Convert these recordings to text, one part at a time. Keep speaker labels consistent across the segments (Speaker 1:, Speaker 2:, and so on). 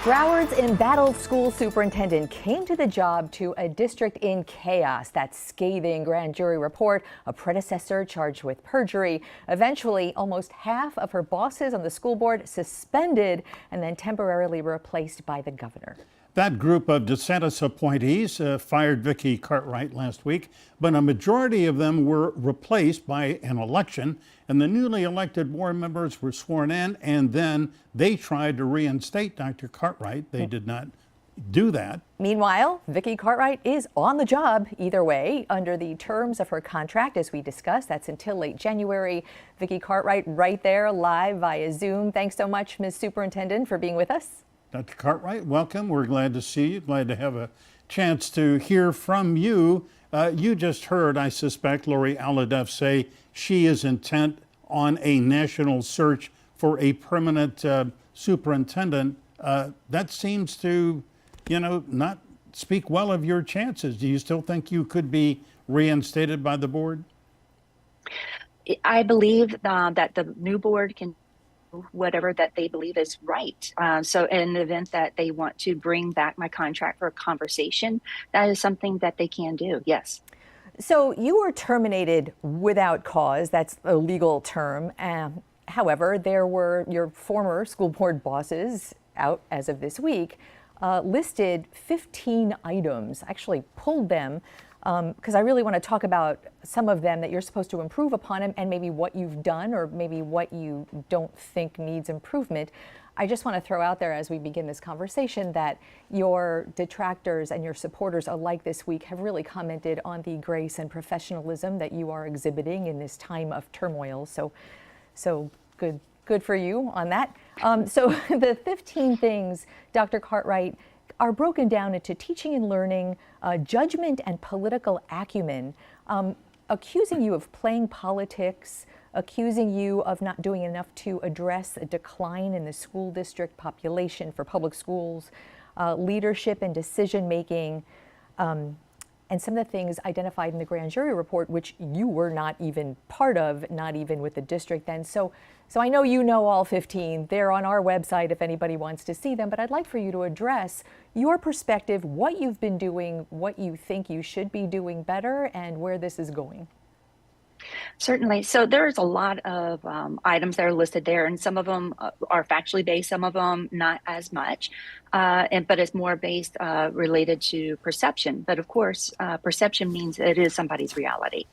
Speaker 1: Broward's embattled school superintendent came to the job to a district in chaos. That scathing grand jury report, a predecessor charged with perjury. Eventually, almost half of her bosses on the school board suspended and then temporarily replaced by the governor.
Speaker 2: That group of DeSantis appointees fired Vickie Cartwright last week, but a majority of them were replaced by an election, and the newly elected board members were sworn in, and then they tried to reinstate Dr. Cartwright. They did not do that.
Speaker 1: Meanwhile, Vickie Cartwright is on the job either way under the terms of her contract, as we discussed. That's until late January. Vickie Cartwright right there live via Zoom. Thanks so much, Ms. Superintendent, for being with us.
Speaker 2: Dr. Cartwright, welcome. We're glad to see you. Glad to have a chance to hear from you. You just heard, I suspect, Lori Alhadeff say she is intent on a national search for a permanent superintendent. That seems to, not speak well of your chances. Do you still think you could be reinstated by the board?
Speaker 3: I believe that the new board can whatever that they believe is right. So in the event that they want to bring back my contract for a conversation, that is something that they can do, yes.
Speaker 1: So you were terminated without cause. That's a legal term. However, there were your former school board bosses out as of this week listed 15 items, actually pulled them because I really want to talk about some of them that you're supposed to improve upon and maybe what you've done or maybe what you don't think needs improvement. I just want to throw out there as we begin this conversation that your detractors and your supporters alike this week have really commented on the grace and professionalism that you are exhibiting in this time of turmoil. So good for you on that. So the 15 things, Dr. Cartwright, are broken down into teaching and learning, judgment and political acumen, accusing you of playing politics, accusing you of not doing enough to address a decline in the school district population for public schools, leadership and decision making, and some of the things identified in the grand jury report, which you were not even part of, not even with the district then. So I know you know all 15. They're on our website if anybody wants to see them, but I'd like for you to address your perspective, what you've been doing, what you think you should be doing better, and where this is going.
Speaker 3: Certainly. So there's a lot of items that are listed there, and some of them are factually based, some of them not as much, but it's more based related to perception. But of course, perception means it is somebody's reality.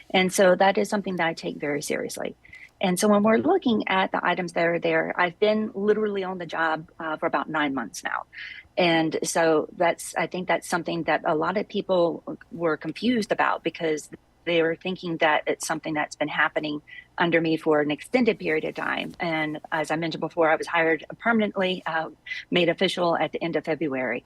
Speaker 3: And so that is something that I take very seriously. And so when we're looking at the items that are there, I've been literally on the job for about 9 months now. And so I think that's something that a lot of people were confused about because they were thinking that it's something that's been happening under me for an extended period of time. And as I mentioned before, I was hired permanently, made official at the end of February.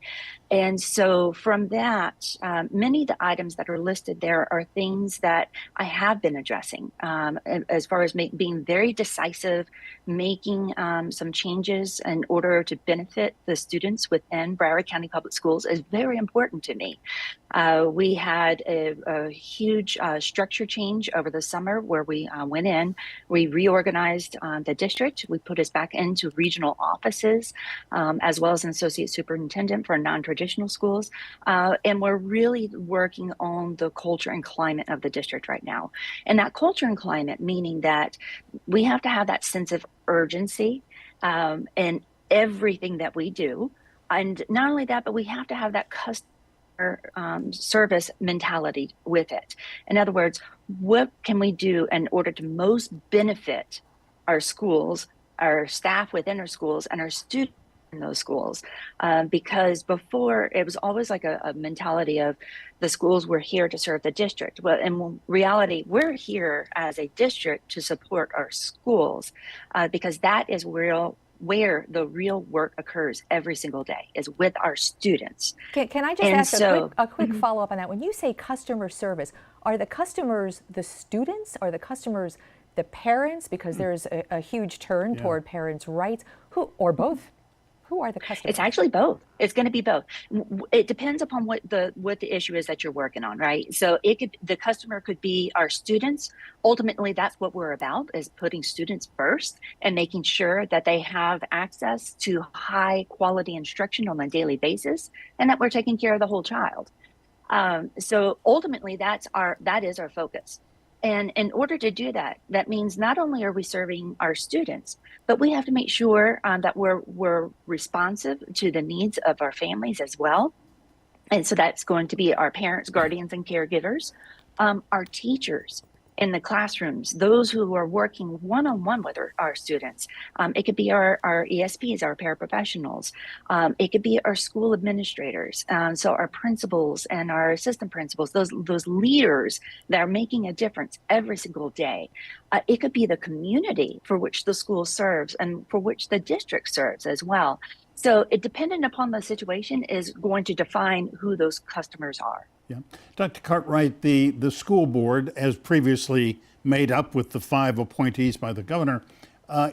Speaker 3: And so from that, many of the items that are listed there are things that I have been addressing as far as being very decisive, making some changes in order to benefit the students within Broward County Public Schools is very important to me. We had a huge structure change over the summer where we went in, we reorganized the district. We put us back into regional offices, as well as an associate superintendent for non-traditional schools. And we're really working on the culture and climate of the district right now. And that culture and climate, meaning that we have to have that sense of urgency in everything that we do. And not only that, but we have to have that customer service mentality with it. In other words, what can we do in order to most benefit our schools, our staff within our schools, and our students in those schools? Because before it was always like a mentality of the schools were here to serve the district. Well, in reality, we're here as a district to support our schools because that is where the real work occurs every single day is with our students.
Speaker 1: Can I just ask a quick follow-up on that? When you say customer service, are the customers the students? Are the customers the parents? Because there's a huge turn toward parents' rights, or both? Who are the customers?
Speaker 3: It's actually both. It's going to be both. It depends upon what the issue is that you're working on, right? So the customer could be our students. Ultimately, that's what we're about, is putting students first and making sure that they have access to high quality instruction on a daily basis, and that we're taking care of the whole child. So ultimately, that is our focus. And in order to do that, that means not only are we serving our students, but we have to make sure that we're responsive to the needs of our families as well. And so that's going to be our parents, guardians, and caregivers, our teachers in the classrooms, those who are working one-on-one with our students. It could be our ESPs, our paraprofessionals. It could be our school administrators. So our principals and our assistant principals, those leaders that are making a difference every single day. It could be the community for which the school serves and for which the district serves as well. So it, dependent upon the situation, is going to define who those customers are.
Speaker 2: Yeah. Dr. Cartwright, the school board, as previously made up with the 5 appointees by the governor,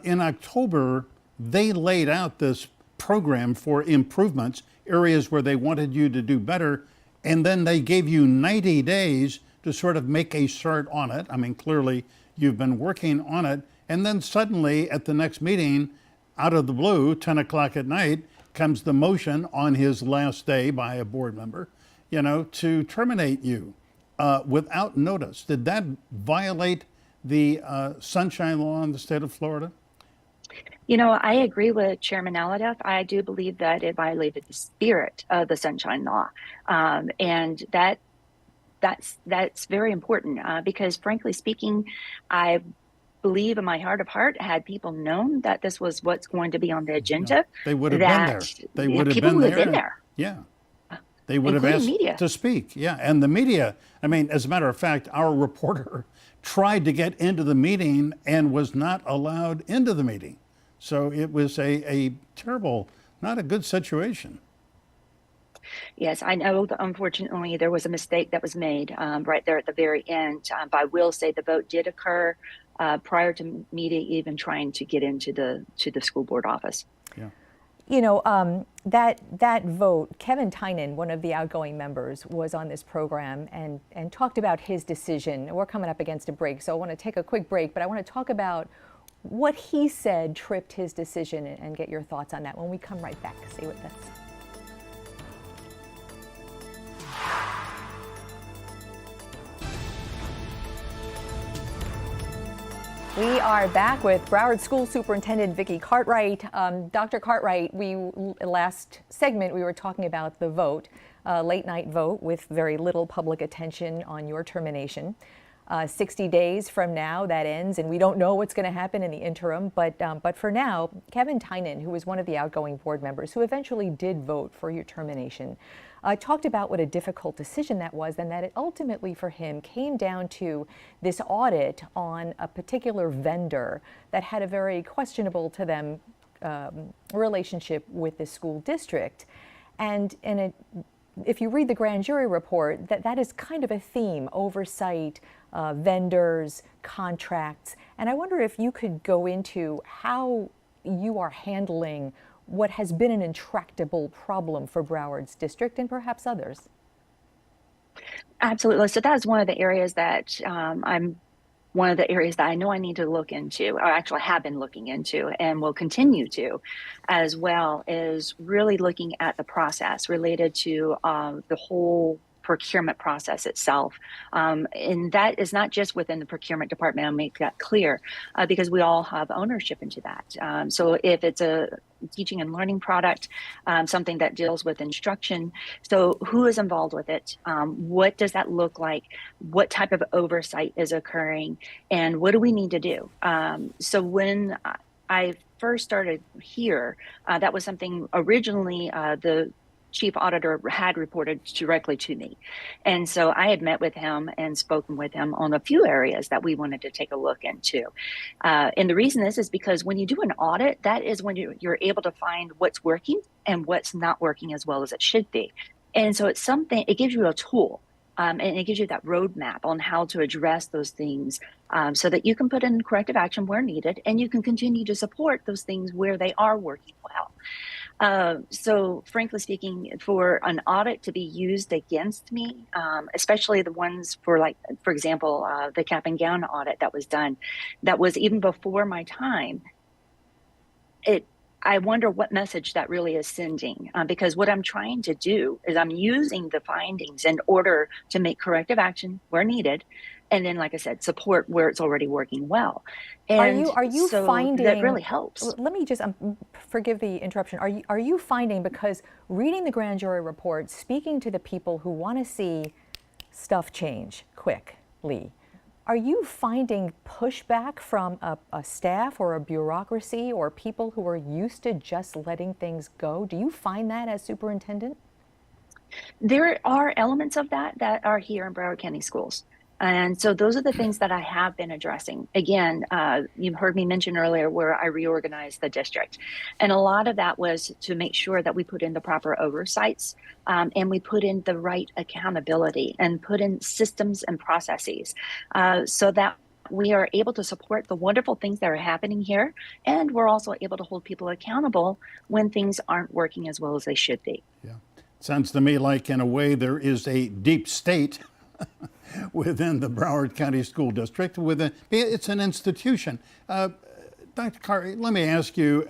Speaker 2: in October, they laid out this program for improvements, areas where they wanted you to do better, and then they gave you 90 days to sort of make a start on it. I mean, clearly you've been working on it, and then suddenly at the next meeting, out of the blue, 10 o'clock at night, comes the motion on his last day by a board member, to terminate you without notice. Did that violate the Sunshine Law in the state of Florida?
Speaker 3: I agree with Chairman Aladef. I do believe that it violated the spirit of the Sunshine Law. And that's very important because, frankly speaking, I believe in my heart of heart, had people known that this was what's going to be on the agenda,
Speaker 2: they would have been there. They would have
Speaker 3: people
Speaker 2: been
Speaker 3: would
Speaker 2: there.
Speaker 3: have been there.
Speaker 2: Yeah. They would have asked
Speaker 3: media
Speaker 2: to speak. Yeah. And the media, I mean, as a matter of fact, our reporter tried to get into the meeting and was not allowed into the meeting. So it was a terrible, not a good situation.
Speaker 3: Yes, I know that unfortunately there was a mistake that was made right there at the very end. But I will say the vote did occur prior to media even trying to get into the school board office.
Speaker 2: Yeah.
Speaker 1: That vote, Kevin Tynan, one of the outgoing members, was on this program and talked about his decision. We're coming up against a break, so I want to take a quick break, but I want to talk about what he said tripped his decision and get your thoughts on that when we come right back. Stay with us. We are back with Broward School Superintendent Vickie Cartwright. Dr. Cartwright, last segment we were talking about the vote, late night vote with very little public attention on your termination. 60 days from now that ends, and we don't know what's going to happen in the interim. But for now, Kevin Tynan, who was one of the outgoing board members who eventually did vote for your termination, talked about what a difficult decision that was, and that it ultimately for him came down to this audit on a particular vendor that had a very questionable to them relationship with the school district. And if you read the grand jury report, that is kind of a theme: oversight, vendors, contracts. And I wonder if you could go into how you are handling what has been an intractable problem for Broward's district and perhaps others.
Speaker 3: Absolutely. So that is one of the areas that one of the areas that I know I need to look into, or actually have been looking into and will continue to, as well, is really looking at the process related to the whole procurement process itself. And that is not just within the procurement department. I'll make that clear because we all have ownership into that. So if it's a teaching and learning product, something that deals with instruction, so who is involved with it? What does that look like? What type of oversight is occurring? And what do we need to do? So when I first started here, that was something originally the chief auditor had reported directly to me. And so I had met with him and spoken with him on a few areas that we wanted to take a look into. And the reason is because when you do an audit, that is when you're able to find what's working and what's not working as well as it should be. And so it's something, it gives you a tool and it gives you that roadmap on how to address those things so that you can put in corrective action where needed and you can continue to support those things where they are working well. So frankly speaking, for an audit to be used against me, especially the ones for like, for example, the cap and gown audit that was done, that was even before my time, I wonder what message that really is sending, because what I'm trying to do is I'm using the findings in order to make corrective action where needed. And then, like I said, support where it's already working well. And
Speaker 1: Are you
Speaker 3: so
Speaker 1: finding,
Speaker 3: that really helps.
Speaker 1: let me just, forgive the interruption. Are you finding, because reading the grand jury report, speaking to the people who want to see stuff change quickly, are you finding pushback from a staff or a bureaucracy or people who are used to just letting things go? Do you find that as superintendent?
Speaker 3: There are elements of that are here in Broward County schools. And so those are the things that I have been addressing. Again, you heard me mention earlier where I reorganized the district. And a lot of that was to make sure that we put in the proper oversights, and we put in the right accountability and put in systems and processes, so that we are able to support the wonderful things that are happening here. And we're also able to hold people accountable when things aren't working as well as they should be.
Speaker 2: Yeah. Sounds to me like, in a way, there is a deep state within the Broward County School District. It's an institution. Dr. Cartwright, let me ask you,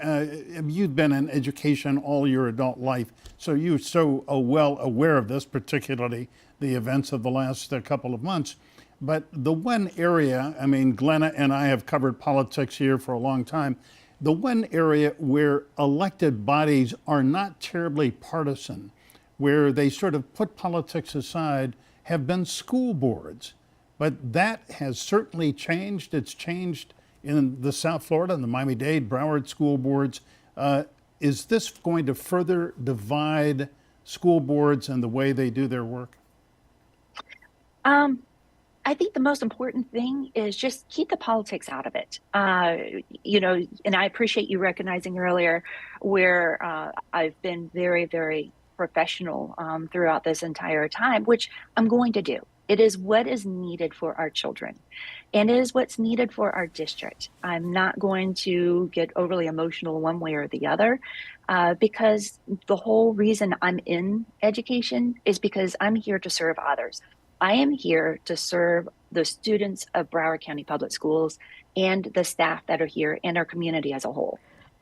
Speaker 2: you've been in education all your adult life, so you're so well aware of this, particularly the events of the last couple of months. But the one area, I mean, Glenna and I have covered politics here for a long time, the one area where elected bodies are not terribly partisan, where they sort of put politics aside, have been school boards. But that has certainly changed. It's changed in the South Florida and the Miami-Dade, Broward school boards. Is this going to further divide school boards and the way they do their work?
Speaker 3: I think the most important thing is just keep the politics out of it. And I appreciate you recognizing earlier where I've been very, very professional throughout this entire time, which I'm going to do. It is what is needed for our children, and it is what's needed for our district. I'm not going to get overly emotional one way or the other, because the whole reason I'm in education is because I'm here to serve others. I am here to serve the students of Broward County Public Schools and the staff that are here and our community as a whole.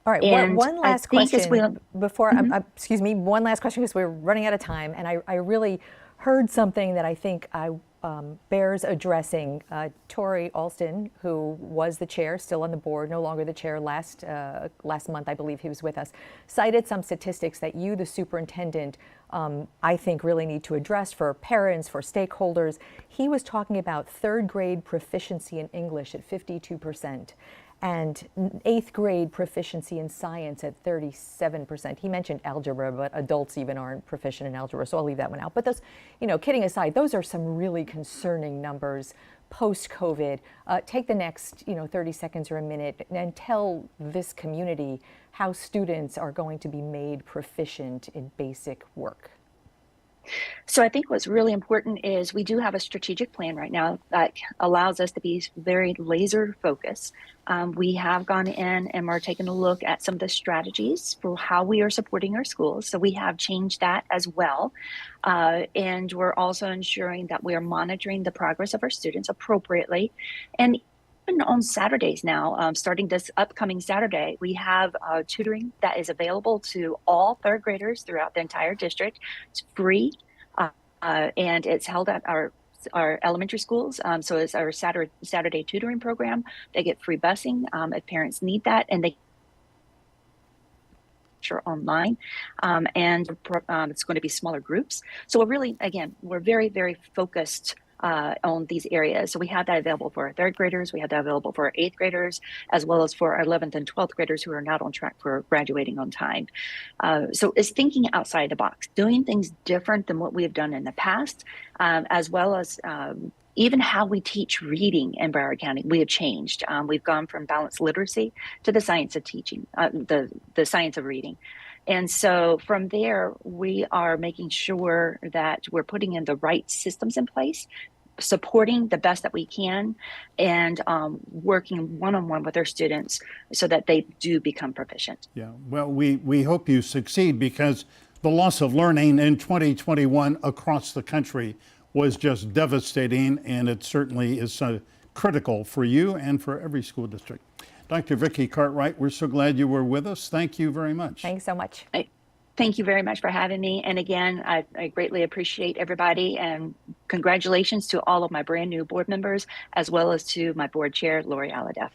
Speaker 1: All right,
Speaker 3: And
Speaker 1: one last question before, excuse me, one last question because we're running out of time. And I really heard something that I think bears addressing. Tori Alston, who was the chair, still on the board, no longer the chair, last month, I believe he was with us, cited some statistics that you, the superintendent, I think really need to address for parents, for stakeholders. He was talking about third grade proficiency in English at 52%. And eighth grade proficiency in science at 37%. He mentioned algebra, but adults even aren't proficient in algebra, so I'll leave that one out. But those, kidding aside, those are some really concerning numbers post-COVID. Take the next, 30 seconds or a minute and tell this community how students are going to be made proficient in basic work.
Speaker 3: So I think what's really important is we do have a strategic plan right now that allows us to be very laser focused. We have gone in and we're taking a look at some of the strategies for how we are supporting our schools. So we have changed that as well. And we're also ensuring that we are monitoring the progress of our students appropriately. And even on Saturdays now, starting this upcoming Saturday, we have tutoring that is available to all third graders throughout the entire district. It's free, and it's held at our elementary schools. So it's our Saturday tutoring program. They get free busing if parents need that, and they online, and it's going to be smaller groups. So we're very, very focused on these areas. So we have that available for our third graders. We have that available for our eighth graders, as well as for our 11th and 12th graders who are not on track for graduating on time. So it's thinking outside the box, doing things different than what we have done in the past, as well as even how we teach reading in Broward County. We have changed. We've gone from balanced literacy to the science of teaching, the science of reading. And so from there, we are making sure that we're putting in the right systems in place supporting the best that we can and working one-on-one with our students so that they do become proficient.
Speaker 2: Yeah, well, we hope you succeed, because the loss of learning in 2021 across the country was just devastating, and it certainly is critical for you and for every school district. Dr. Vickie Cartwright, we're so glad you were with us. Thank you very much.
Speaker 1: Thanks so much.
Speaker 3: Thank you very much for having me. And again, I greatly appreciate everybody, and congratulations to all of my brand new board members, as well as to my board chair, Lori Alhadeff.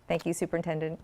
Speaker 1: Thank you, Superintendent.